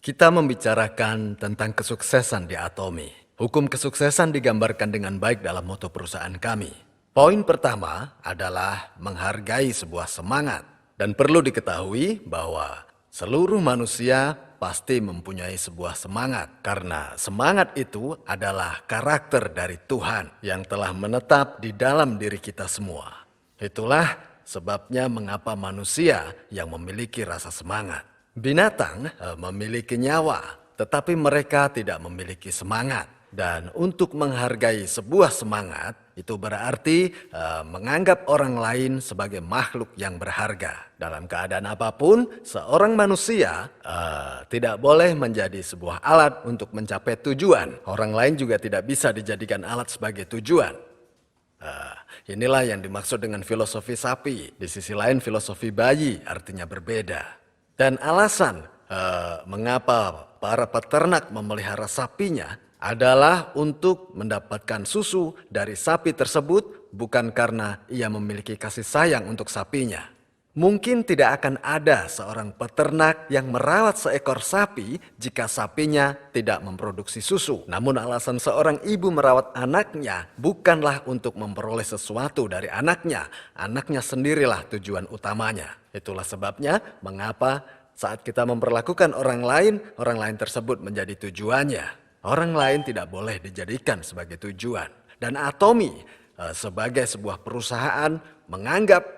Kita membicarakan tentang kesuksesan di Atomi. Hukum kesuksesan digambarkan dengan baik dalam moto perusahaan kami. Poin pertama adalah menghargai sebuah semangat. Dan perlu diketahui bahwa seluruh manusia pasti mempunyai sebuah semangat. Karena semangat itu adalah karakter dari Tuhan yang telah menetap di dalam diri kita semua. Itulah sebabnya mengapa manusia yang memiliki rasa semangat. Binatang memiliki nyawa, tetapi mereka tidak memiliki semangat. Dan untuk menghargai sebuah semangat, itu berarti menganggap orang lain sebagai makhluk yang berharga. Dalam keadaan apapun, seorang manusia tidak boleh menjadi sebuah alat untuk mencapai tujuan. Orang lain juga tidak bisa dijadikan alat sebagai tujuan. Inilah yang dimaksud dengan filosofi sapi. Di sisi lain filosofi bayi artinya berbeda. Dan alasan mengapa para peternak memelihara sapinya adalah untuk mendapatkan susu dari sapi tersebut, bukan karena ia memiliki kasih sayang untuk sapinya. Mungkin tidak akan ada seorang peternak yang merawat seekor sapi jika sapinya tidak memproduksi susu. Namun alasan seorang ibu merawat anaknya bukanlah untuk memperoleh sesuatu dari anaknya. Anaknya sendirilah tujuan utamanya. Itulah sebabnya mengapa saat kita memperlakukan orang lain tersebut menjadi tujuannya. Orang lain tidak boleh dijadikan sebagai tujuan. Dan Atomi sebagai sebuah perusahaan menganggap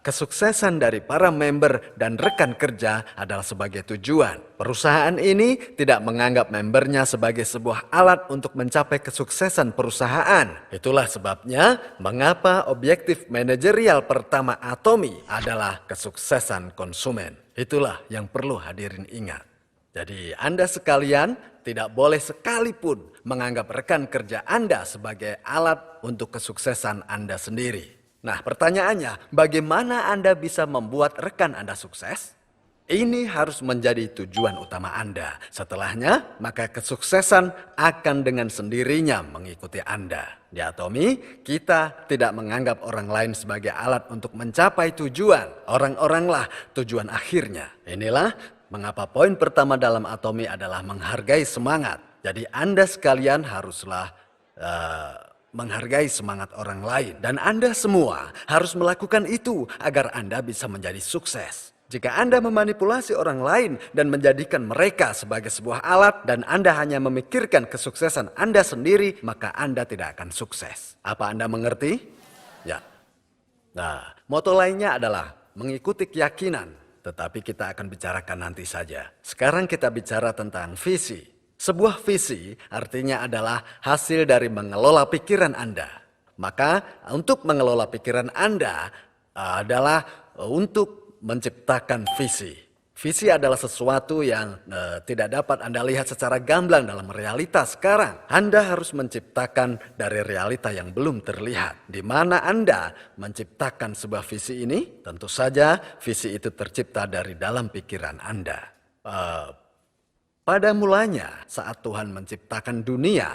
kesuksesan dari para member dan rekan kerja adalah sebagai tujuan. Perusahaan ini tidak menganggap membernya sebagai sebuah alat untuk mencapai kesuksesan perusahaan. Itulah sebabnya mengapa objektif manajerial pertama Atomi adalah kesuksesan konsumen. Itulah yang perlu hadirin ingat. Jadi Anda sekalian tidak boleh sekalipun menganggap rekan kerja Anda sebagai alat untuk kesuksesan Anda sendiri. Nah, pertanyaannya, bagaimana Anda bisa membuat rekan Anda sukses? Ini harus menjadi tujuan utama Anda. Setelahnya, maka kesuksesan akan dengan sendirinya mengikuti Anda. Di Atomi, kita tidak menganggap orang lain sebagai alat untuk mencapai tujuan. Orang-oranglah tujuan akhirnya. Inilah mengapa poin pertama dalam Atomi adalah menghargai semangat. Jadi Anda sekalian haruslah menghargai semangat orang lain. Dan Anda semua harus melakukan itu agar Anda bisa menjadi sukses. Jika Anda memanipulasi orang lain dan menjadikan mereka sebagai sebuah alat dan Anda hanya memikirkan kesuksesan Anda sendiri, maka Anda tidak akan sukses. Apa Anda mengerti? Ya. Nah, moto lainnya adalah mengikuti keyakinan, tetapi kita akan bicarakan nanti saja. Sekarang kita bicara tentang visi. Sebuah visi artinya adalah hasil dari mengelola pikiran Anda. Maka untuk mengelola pikiran Anda adalah untuk menciptakan visi. Visi adalah sesuatu yang tidak dapat Anda lihat secara gamblang dalam realitas sekarang. Anda harus menciptakan dari realita yang belum terlihat. Di mana Anda menciptakan sebuah visi ini? Tentu saja visi itu tercipta dari dalam pikiran Anda. Pada mulanya saat Tuhan menciptakan dunia,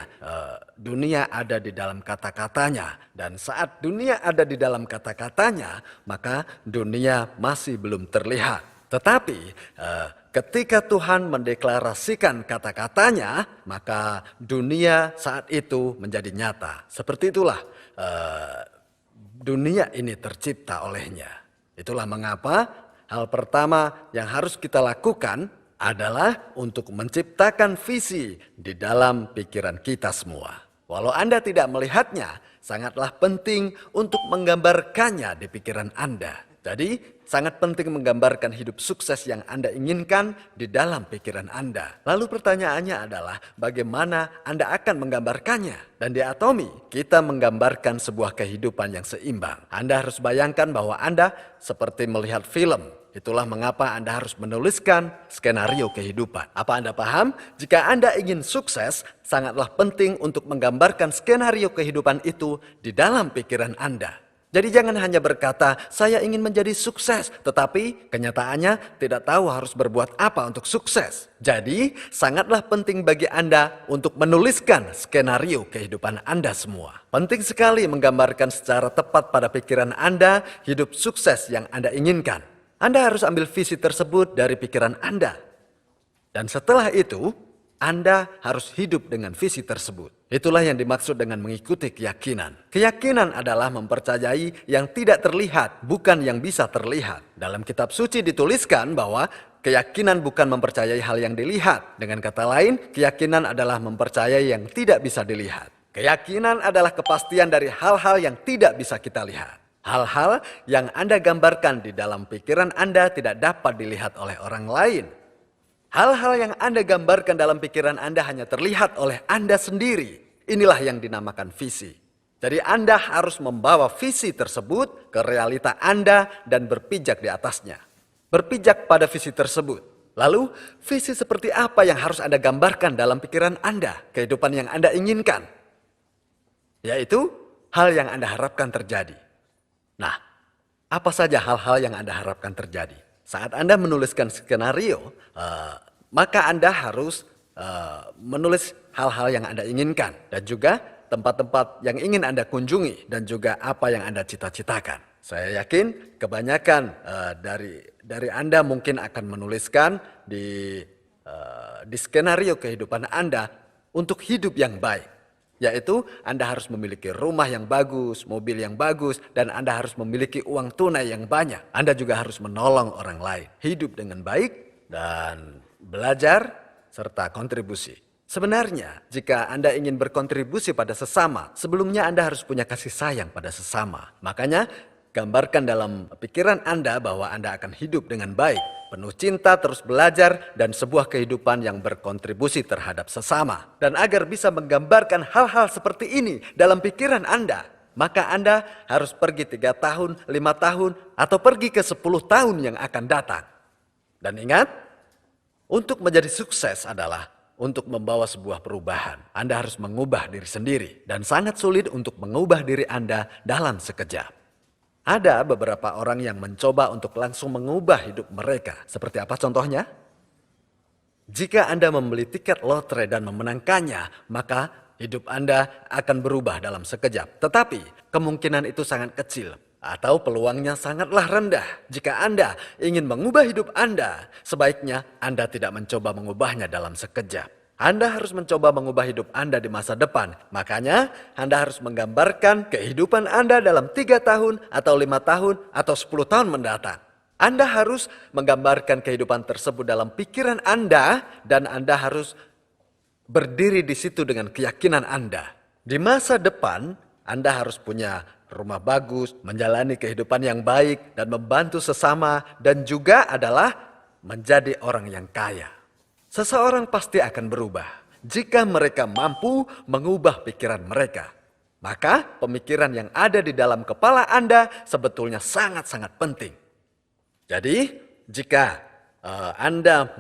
dunia ada di dalam kata-katanya. Dan saat dunia ada di dalam kata-katanya, maka dunia masih belum terlihat. Tetapi ketika Tuhan mendeklarasikan kata-katanya, maka dunia saat itu menjadi nyata. Seperti itulah dunia ini tercipta olehnya. Itulah mengapa hal pertama yang harus kita lakukan adalah untuk menciptakan visi di dalam pikiran kita semua. Walau Anda tidak melihatnya, sangatlah penting untuk menggambarkannya di pikiran Anda. Jadi, sangat penting menggambarkan hidup sukses yang Anda inginkan di dalam pikiran Anda. Lalu pertanyaannya adalah, bagaimana Anda akan menggambarkannya? Dan di Atomi, kita menggambarkan sebuah kehidupan yang seimbang. Anda harus bayangkan bahwa Anda seperti melihat film. Itulah mengapa Anda harus menuliskan skenario kehidupan. Apa Anda paham? Jika Anda ingin sukses, sangatlah penting untuk menggambarkan skenario kehidupan itu di dalam pikiran Anda. Jadi jangan hanya berkata, saya ingin menjadi sukses, tetapi kenyataannya tidak tahu harus berbuat apa untuk sukses. Jadi sangatlah penting bagi Anda untuk menuliskan skenario kehidupan Anda semua. Penting sekali menggambarkan secara tepat pada pikiran Anda hidup sukses yang Anda inginkan. Anda harus ambil visi tersebut dari pikiran Anda. Dan setelah itu, Anda harus hidup dengan visi tersebut. Itulah yang dimaksud dengan mengikuti keyakinan. Keyakinan adalah mempercayai yang tidak terlihat, bukan yang bisa terlihat. Dalam kitab suci dituliskan bahwa keyakinan bukan mempercayai hal yang dilihat. Dengan kata lain, keyakinan adalah mempercayai yang tidak bisa dilihat. Keyakinan adalah kepastian dari hal-hal yang tidak bisa kita lihat. Hal-hal yang Anda gambarkan di dalam pikiran Anda tidak dapat dilihat oleh orang lain. Hal-hal yang Anda gambarkan dalam pikiran Anda hanya terlihat oleh Anda sendiri. Inilah yang dinamakan visi. Jadi Anda harus membawa visi tersebut ke realita Anda dan berpijak di atasnya. Berpijak pada visi tersebut. Lalu, visi seperti apa yang harus Anda gambarkan dalam pikiran Anda, kehidupan yang Anda inginkan? Yaitu hal yang Anda harapkan terjadi. Nah, apa saja hal-hal yang Anda harapkan terjadi? Saat Anda menuliskan skenario, maka Anda harus menulis hal-hal yang Anda inginkan. Dan juga tempat-tempat yang ingin Anda kunjungi. Dan juga apa yang Anda cita-citakan. Saya yakin kebanyakan dari Anda mungkin akan menuliskan di skenario kehidupan Anda untuk hidup yang baik. Yaitu Anda harus memiliki rumah yang bagus, mobil yang bagus, dan Anda harus memiliki uang tunai yang banyak. Anda juga harus menolong orang lain, hidup dengan baik, dan belajar, serta kontribusi. Sebenarnya, jika Anda ingin berkontribusi pada sesama, sebelumnya Anda harus punya kasih sayang pada sesama. Makanya, gambarkan dalam pikiran Anda bahwa Anda akan hidup dengan baik, penuh cinta, terus belajar, dan sebuah kehidupan yang berkontribusi terhadap sesama. Dan agar bisa menggambarkan hal-hal seperti ini dalam pikiran Anda, maka Anda harus pergi 3 tahun, 5 tahun, atau pergi ke 10 tahun yang akan datang. Dan ingat, untuk menjadi sukses adalah untuk membawa sebuah perubahan. Anda harus mengubah diri sendiri, dan sangat sulit untuk mengubah diri Anda dalam sekejap. Ada beberapa orang yang mencoba untuk langsung mengubah hidup mereka. Seperti apa contohnya? Jika Anda membeli tiket lotre dan memenangkannya, maka hidup Anda akan berubah dalam sekejap. Tetapi kemungkinan itu sangat kecil atau peluangnya sangatlah rendah. Jika Anda ingin mengubah hidup Anda, sebaiknya Anda tidak mencoba mengubahnya dalam sekejap. Anda harus mencoba mengubah hidup Anda di masa depan. Makanya Anda harus menggambarkan kehidupan Anda dalam 3 tahun atau 5 tahun atau 10 tahun mendatang. Anda harus menggambarkan kehidupan tersebut dalam pikiran Anda dan Anda harus berdiri di situ dengan keyakinan Anda. Di masa depan Anda harus punya rumah bagus, menjalani kehidupan yang baik dan membantu sesama dan juga adalah menjadi orang yang kaya. Seseorang pasti akan berubah jika mereka mampu mengubah pikiran mereka. Maka pemikiran yang ada di dalam kepala Anda sebetulnya sangat-sangat penting. Jadi jika Anda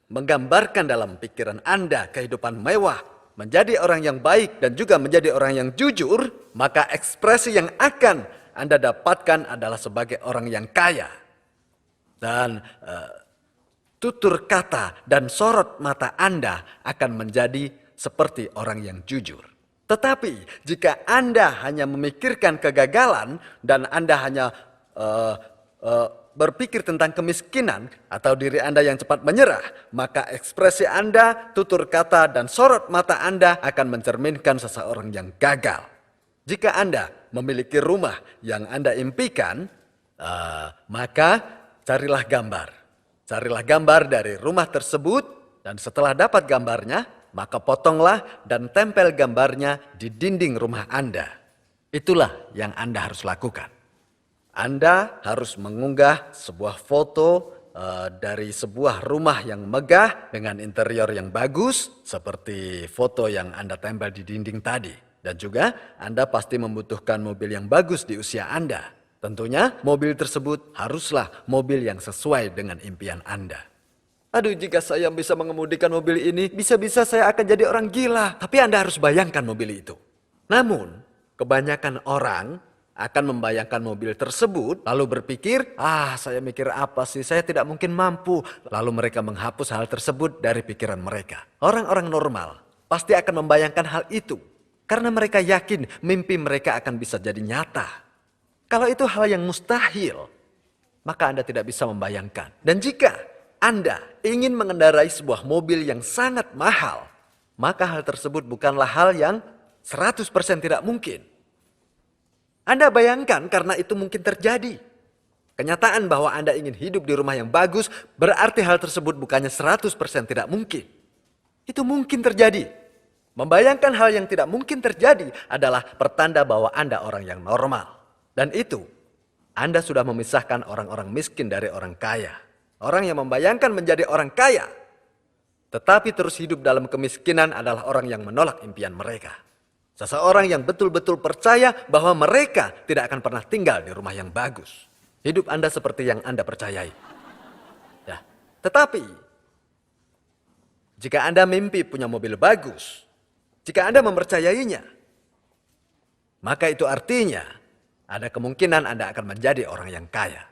menggambarkan dalam pikiran Anda kehidupan mewah, menjadi orang yang baik dan juga menjadi orang yang jujur, maka ekspresi yang akan Anda dapatkan adalah sebagai orang yang kaya. Dan tutur kata dan sorot mata Anda akan menjadi seperti orang yang jujur. Tetapi jika Anda hanya memikirkan kegagalan dan Anda hanya berpikir tentang kemiskinan atau diri Anda yang cepat menyerah, maka ekspresi Anda, tutur kata, dan sorot mata Anda akan mencerminkan seseorang yang gagal. Jika Anda memiliki rumah yang Anda impikan, maka carilah gambar. Carilah gambar dari rumah tersebut dan setelah dapat gambarnya, maka potonglah dan tempel gambarnya di dinding rumah Anda. Itulah yang Anda harus lakukan. Anda harus mengunggah sebuah foto dari sebuah rumah yang megah dengan interior yang bagus seperti foto yang Anda tempel di dinding tadi. Dan juga Anda pasti membutuhkan mobil yang bagus di usia Anda. Tentunya mobil tersebut haruslah mobil yang sesuai dengan impian Anda. Aduh, jika saya bisa mengemudikan mobil ini, bisa-bisa saya akan jadi orang gila. Tapi Anda harus bayangkan mobil itu. Namun, kebanyakan orang akan membayangkan mobil tersebut, lalu berpikir, saya mikir apa sih, saya tidak mungkin mampu. Lalu mereka menghapus hal tersebut dari pikiran mereka. Orang-orang normal pasti akan membayangkan hal itu. Karena mereka yakin mimpi mereka akan bisa jadi nyata. Kalau itu hal yang mustahil, maka Anda tidak bisa membayangkan. Dan jika Anda ingin mengendarai sebuah mobil yang sangat mahal, maka hal tersebut bukanlah hal yang 100% tidak mungkin. Anda bayangkan karena itu mungkin terjadi. Kenyataan bahwa Anda ingin hidup di rumah yang bagus berarti hal tersebut bukannya 100% tidak mungkin. Itu mungkin terjadi. Membayangkan hal yang tidak mungkin terjadi adalah pertanda bahwa Anda orang yang normal. Dan itu, Anda sudah memisahkan orang-orang miskin dari orang kaya. Orang yang membayangkan menjadi orang kaya, tetapi terus hidup dalam kemiskinan adalah orang yang menolak impian mereka. Seseorang yang betul-betul percaya bahwa mereka tidak akan pernah tinggal di rumah yang bagus. Hidup Anda seperti yang Anda percayai. Ya. Tetapi, jika Anda mimpi punya mobil bagus, jika Anda mempercayainya, maka itu artinya ada kemungkinan Anda akan menjadi orang yang kaya.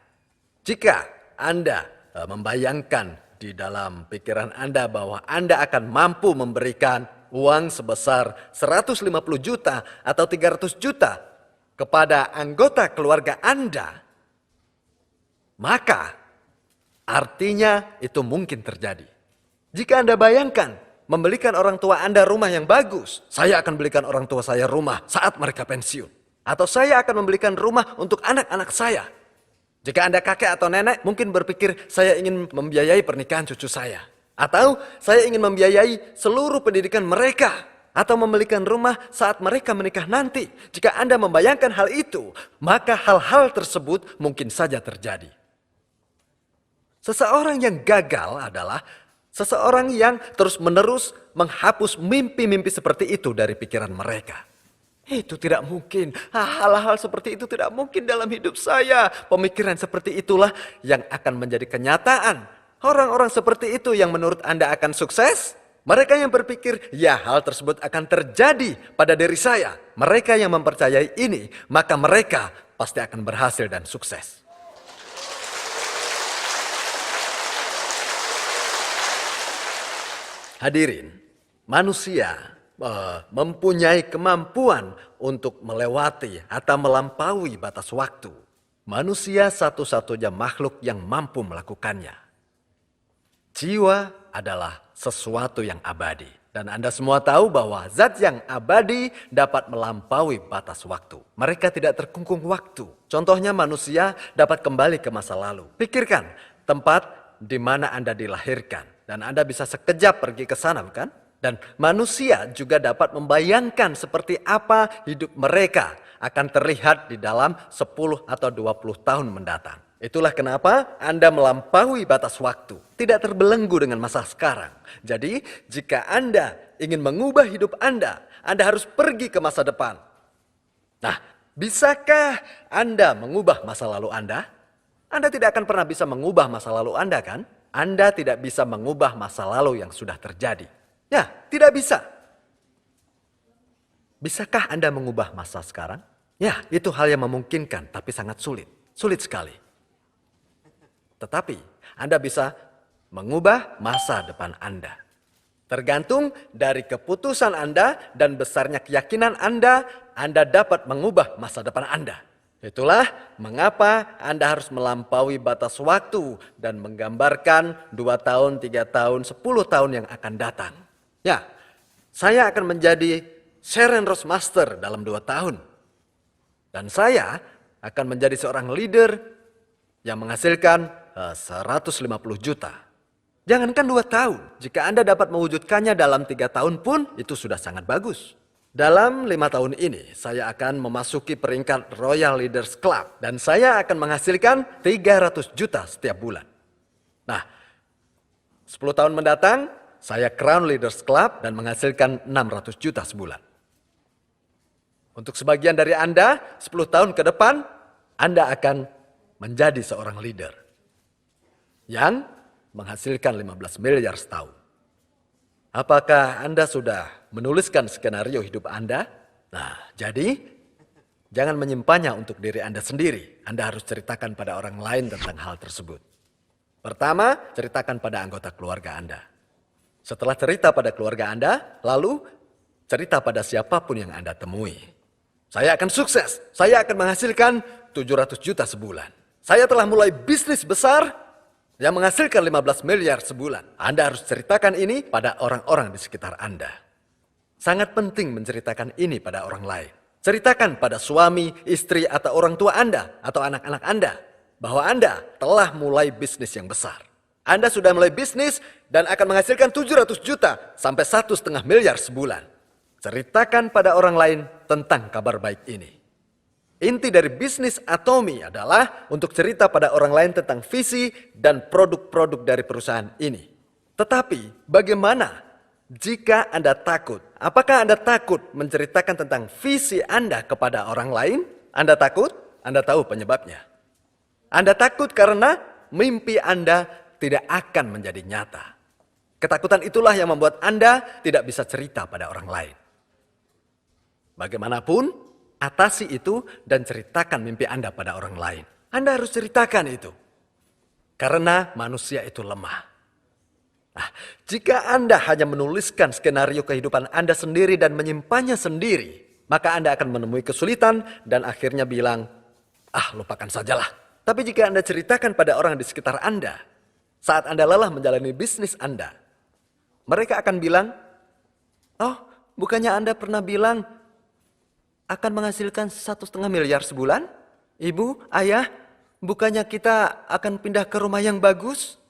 Jika Anda membayangkan di dalam pikiran Anda bahwa Anda akan mampu memberikan uang sebesar 150 juta atau 300 juta kepada anggota keluarga Anda, maka artinya itu mungkin terjadi. Jika Anda bayangkan membelikan orang tua Anda rumah yang bagus, saya akan belikan orang tua saya rumah saat mereka pensiun. Atau saya akan membelikan rumah untuk anak-anak saya. Jika Anda kakek atau nenek mungkin berpikir saya ingin membiayai pernikahan cucu saya. Atau saya ingin membiayai seluruh pendidikan mereka. Atau membelikan rumah saat mereka menikah nanti. Jika Anda membayangkan hal itu, maka hal-hal tersebut mungkin saja terjadi. Seseorang yang gagal adalah seseorang yang terus-menerus menghapus mimpi-mimpi seperti itu dari pikiran mereka. Itu tidak mungkin. Hal-hal seperti itu tidak mungkin dalam hidup saya. Pemikiran seperti itulah yang akan menjadi kenyataan. Orang-orang seperti itu yang menurut Anda akan sukses. Mereka yang berpikir, ya hal tersebut akan terjadi pada diri saya. Mereka yang mempercayai ini, maka mereka pasti akan berhasil dan sukses. Hadirin, manusia mempunyai kemampuan untuk melewati atau melampaui batas waktu. Manusia satu-satunya makhluk yang mampu melakukannya. Jiwa adalah sesuatu yang abadi. Dan Anda semua tahu bahwa zat yang abadi dapat melampaui batas waktu. Mereka tidak terkungkung waktu. Contohnya manusia dapat kembali ke masa lalu. Pikirkan tempat di mana Anda dilahirkan. Dan Anda bisa sekejap pergi ke sana, bukan? Dan manusia juga dapat membayangkan seperti apa hidup mereka akan terlihat di dalam 10 atau 20 tahun mendatang. Itulah kenapa Anda melampaui batas waktu. Tidak terbelenggu dengan masa sekarang. Jadi jika Anda ingin mengubah hidup Anda harus pergi ke masa depan. Nah, bisakah Anda mengubah masa lalu Anda? Anda tidak akan pernah bisa mengubah masa lalu Anda, kan? Anda tidak bisa mengubah masa lalu yang sudah terjadi. Ya, tidak bisa. Bisakah Anda mengubah masa sekarang? Ya, itu hal yang memungkinkan, tapi sangat sulit. Sulit sekali. Tetapi, Anda bisa mengubah masa depan Anda. Tergantung dari keputusan Anda dan besarnya keyakinan Anda dapat mengubah masa depan Anda. Itulah mengapa Anda harus melampaui batas waktu dan menggambarkan 2 tahun, 3 tahun, 10 tahun yang akan datang. Ya, saya akan menjadi Sharon Rose Master dalam 2 tahun. Dan saya akan menjadi seorang leader yang menghasilkan 150 juta. Jangankan 2 tahun, jika Anda dapat mewujudkannya dalam 3 tahun pun itu sudah sangat bagus. Dalam 5 tahun ini, saya akan memasuki peringkat Royal Leaders Club. Dan saya akan menghasilkan 300 juta setiap bulan. Nah, 10 tahun mendatang, saya Crown Leaders Club dan menghasilkan 600 juta sebulan. Untuk sebagian dari Anda, 10 tahun ke depan, Anda akan menjadi seorang leader yang menghasilkan 15 miliar setahun. Apakah Anda sudah menuliskan skenario hidup Anda? Nah, jadi jangan menyimpannya untuk diri Anda sendiri. Anda harus ceritakan pada orang lain tentang hal tersebut. Pertama, ceritakan pada anggota keluarga Anda. Setelah cerita pada keluarga Anda, lalu cerita pada siapapun yang Anda temui. Saya akan sukses, saya akan menghasilkan 700 juta sebulan. Saya telah mulai bisnis besar, yang menghasilkan 15 miliar sebulan. Anda harus ceritakan ini pada orang-orang di sekitar Anda. Sangat penting menceritakan ini pada orang lain. Ceritakan pada suami, istri, atau orang tua Anda, atau anak-anak Anda, bahwa Anda telah mulai bisnis yang besar. Anda sudah mulai bisnis dan akan menghasilkan 700 juta sampai 1,5 miliar sebulan. Ceritakan pada orang lain tentang kabar baik ini. Inti dari bisnis Atomy adalah untuk cerita pada orang lain tentang visi dan produk-produk dari perusahaan ini. Tetapi bagaimana jika Anda takut? Apakah Anda takut menceritakan tentang visi Anda kepada orang lain? Anda takut? Anda tahu penyebabnya. Anda takut karena mimpi Anda tidak akan menjadi nyata. Ketakutan itulah yang membuat Anda tidak bisa cerita pada orang lain. Bagaimanapun, atasi itu dan ceritakan mimpi Anda pada orang lain. Anda harus ceritakan itu. Karena manusia itu lemah. Nah, jika Anda hanya menuliskan skenario kehidupan Anda sendiri dan menyimpannya sendiri, maka Anda akan menemui kesulitan dan akhirnya bilang, lupakan sajalah. Tapi jika Anda ceritakan pada orang di sekitar Anda, saat Anda lelah menjalani bisnis Anda, mereka akan bilang, bukannya Anda pernah bilang akan menghasilkan 1,5 miliar sebulan? Ibu, ayah, bukannya kita akan pindah ke rumah yang bagus?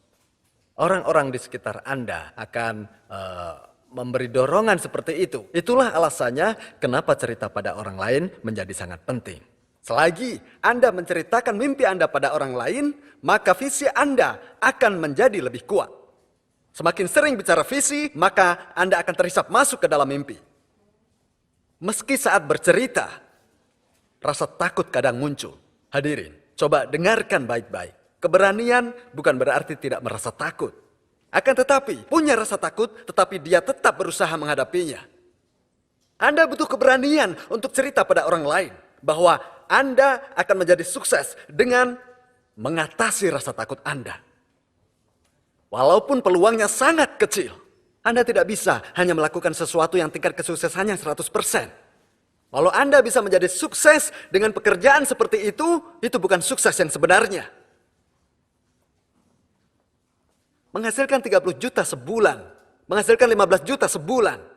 Orang-orang di sekitar Anda akan memberi dorongan seperti itu. Itulah alasannya kenapa cerita pada orang lain menjadi sangat penting. Selagi Anda menceritakan mimpi Anda pada orang lain, maka visi Anda akan menjadi lebih kuat. Semakin sering bicara visi, maka Anda akan terhisap masuk ke dalam mimpi. Meski saat bercerita, rasa takut kadang muncul. Hadirin, coba dengarkan baik-baik. Keberanian bukan berarti tidak merasa takut. Akan tetapi, punya rasa takut, tetapi dia tetap berusaha menghadapinya. Anda butuh keberanian untuk cerita pada orang lain bahwa Anda akan menjadi sukses dengan mengatasi rasa takut Anda. Walaupun peluangnya sangat kecil, Anda tidak bisa hanya melakukan sesuatu yang tingkat kesuksesannya 100%. Walau Anda bisa menjadi sukses dengan pekerjaan seperti itu bukan sukses yang sebenarnya. Menghasilkan 30 juta sebulan, menghasilkan 15 juta sebulan.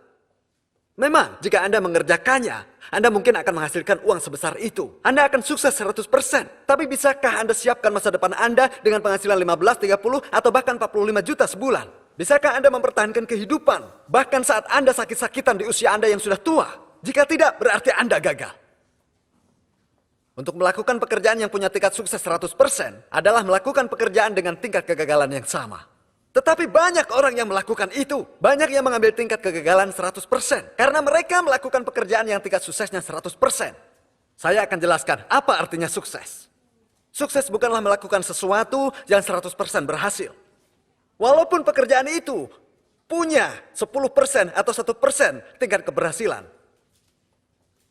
Memang jika Anda mengerjakannya, Anda mungkin akan menghasilkan uang sebesar itu. Anda akan sukses 100%. Tapi bisakah Anda siapkan masa depan Anda dengan penghasilan 15, 30, atau bahkan 45 juta sebulan? Bisakah Anda mempertahankan kehidupan bahkan saat Anda sakit-sakitan di usia Anda yang sudah tua? Jika tidak, berarti Anda gagal. Untuk melakukan pekerjaan yang punya tingkat sukses 100% adalah melakukan pekerjaan dengan tingkat kegagalan yang sama. Tetapi banyak orang yang melakukan itu. Banyak yang mengambil tingkat kegagalan 100%. Karena mereka melakukan pekerjaan yang tingkat suksesnya 100%. Saya akan jelaskan apa artinya sukses. Sukses bukanlah melakukan sesuatu yang 100% berhasil. Walaupun pekerjaan itu punya 10% atau 1% tingkat keberhasilan.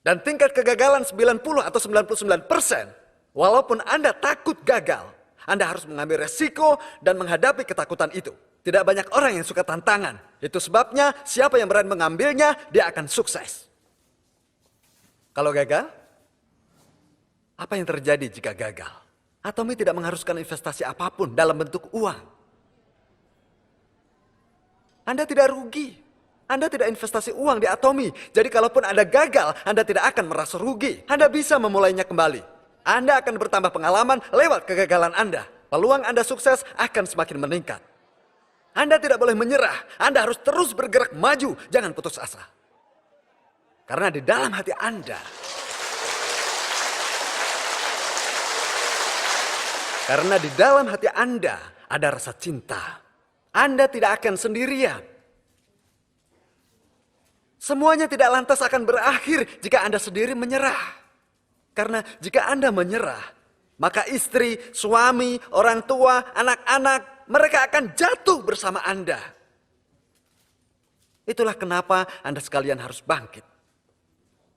Dan tingkat kegagalan 90 atau 99%. Walaupun Anda takut gagal, Anda harus mengambil resiko dan menghadapi ketakutan itu. Tidak banyak orang yang suka tantangan. Itu sebabnya siapa yang berani mengambilnya, dia akan sukses. Kalau gagal, apa yang terjadi jika gagal? Atomy tidak mengharuskan investasi apapun dalam bentuk uang. Anda tidak rugi. Anda tidak investasi uang di Atomy. Jadi kalaupun Anda gagal, Anda tidak akan merasa rugi. Anda bisa memulainya kembali. Anda akan bertambah pengalaman lewat kegagalan Anda. Peluang Anda sukses akan semakin meningkat. Anda tidak boleh menyerah. Anda harus terus bergerak maju. Jangan putus asa. Karena di dalam hati Anda, ada rasa cinta. Anda tidak akan sendirian. Semuanya tidak lantas akan berakhir jika Anda sendiri menyerah. Karena jika Anda menyerah, maka istri, suami, orang tua, anak-anak, mereka akan jatuh bersama Anda. Itulah kenapa Anda sekalian harus bangkit.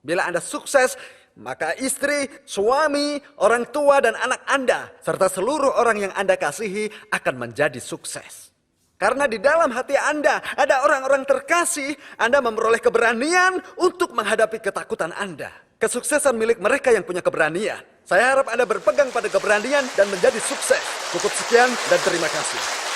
Bila Anda sukses, maka istri, suami, orang tua, dan anak Anda, serta seluruh orang yang Anda kasihi akan menjadi sukses. Karena di dalam hati Anda ada orang-orang terkasih, Anda memperoleh keberanian untuk menghadapi ketakutan Anda. Kesuksesan milik mereka yang punya keberanian. Saya harap Anda berpegang pada keberanian dan menjadi sukses. Cukup sekian dan terima kasih.